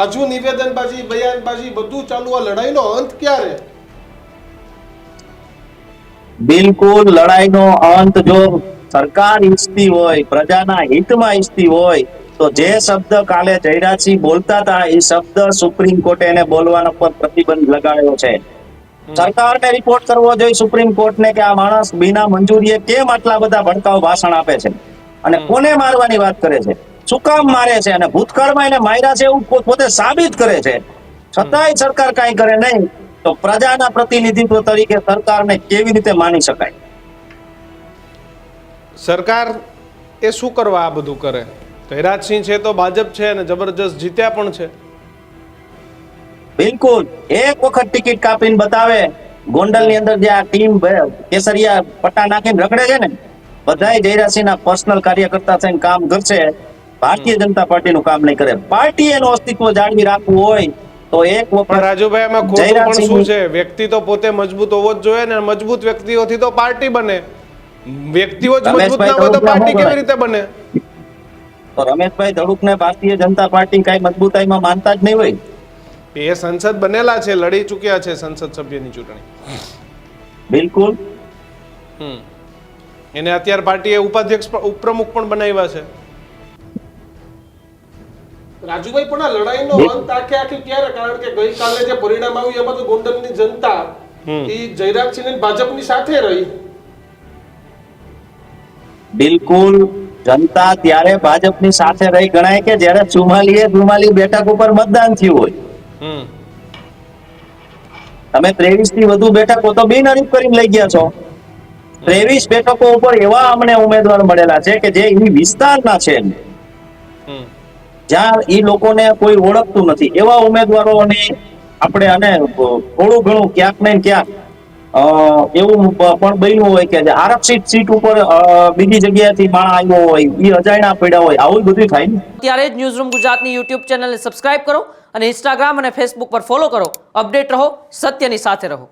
હજુ નિવેદનબાજી બયાનબાજી બધું ચાલુ, આ લડાઈનો અંત ક્યારે? બિલકુલ લડાઈનો અંત જો સરકાર ઈચ્છતી હોય, પ્રજાના હિતમાં ઈચ્છતી હોય તો જે શબ્દ કાલે જયરાજસિંહ બોલતા હતા એ શબ્દ સુપ્રીમ કોર્ટે એને બોલવાના પર પ્રતિબંધ લગાડ્યો છે. સરકારને રિપોર્ટ કરવો જોઈએ સુપ્રીમ કોર્ટને કે આ માણસ વિના મંજૂરીએ કેમ આટલા બધા ભડકાઉ ભાષણ આપે છે અને કોને મારવાની વાત કરે છે, શું કામ મારે છે, અને ભૂતકાળમાં એને માર્યા છે એવું પોતે સાબિત કરે છે. છતાંય સરકાર કાંઈ કરે નહીં તો પ્રજાના પ્રતિનિધિત્વ તરીકે સરકારને કેવી રીતે માની શકાય? સરકાર એ શું કરવા આ બધું કરે? જયરાજસિંહ છે તો ભાજપ છે અને જબરજસ્ત જીત્યા પણ છે. બિલકુલ એક વખત ટિકિટ કાપીને બતાવે. ગોંડલની અંદર જે આ ટીમ કેસરિયા પટ્ટા નાખીને રખડે છે ને, બધાય જયરાજસિંહના પર્સનલ કાર્યકર્તા થઈને કામ કરશે. ભારતીય જનતા પાર્ટીનું કામ નહીં કરે. પાર્ટી એનું અસ્તિત્વ જાળવી રાખવું હોય તો એક વખત રાજુભાઈ આમાં ખોટું પણ શું છે? વ્યક્તિ તો પોતે મજબૂત હોવો જ જોઈએ ને, મજબૂત વ્યક્તિઓથી તો પાર્ટી બને. વ્યક્તિઓ જ મજબૂત ના હોય તો પાર્ટી કેવી રીતે બને? તો રમેશભાઈ ધડુકને ભારતીય જનતા પાર્ટી કઈ મજબૂતાઈમાં માનતા જ નહીં હોય. એ સંસદ બનેલા છે, લડી ચૂક્યા છે સંસદ સભ્યની ચૂંટણી. બિલકુલ. એને અત્યારે પાર્ટીએ ઉપાધ્યક્ષ ઉપપ્રમુખ પણ બનાવ્યા છે. રાજુભાઈ પણ આ લડાઈનો અંત આખી ક્યારે? કારણ કે ગઈકાલે જે પરિણામ આવ્યું એમાં તો ગોંડલની જનતા એ જયરાજસિંહ ભાજપની સાથે રહી. બિલકુલ જનતા ત્યારે ભાજપની સાથે રહી ગણાય કે જ્યારે 44 બેઠક ઉપર મતદાન થયું હોય. તમે 23 થી વધુ બેઠકો તો બિનહરીફ કરીને લઈ ગયા છો. 23 બેઠકો ઉપર એવા અમને ઉમેદવાર મળેલા છે કે જે એ વિસ્તારના છે, જ્યાં એ લોકોને કોઈ ઓળખતું નથી. એવા ઉમેદવારોને આપણે અને થોડું ઘણું ક્યાંક ને ક્યાંક એવું પણ બન્યું હોય કે આરક્ષિત સીટ ઉપર બીજી જગ્યાએથી માણસ આવ્યો હોય, એ અજાણ્યા પડ્યા હોય, આવું બધું થાય ને. ત્યારે જ ન્યૂઝરૂમ ગુજરાતની યુટ્યુબ ચેનલને સબસ્ક્રાઇબ કરો અને ઇન્સ્ટાગ્રામ અને ફેસબુક પર ફોલો કરો. અપડેટ રહો, સત્યની સાથે રહો.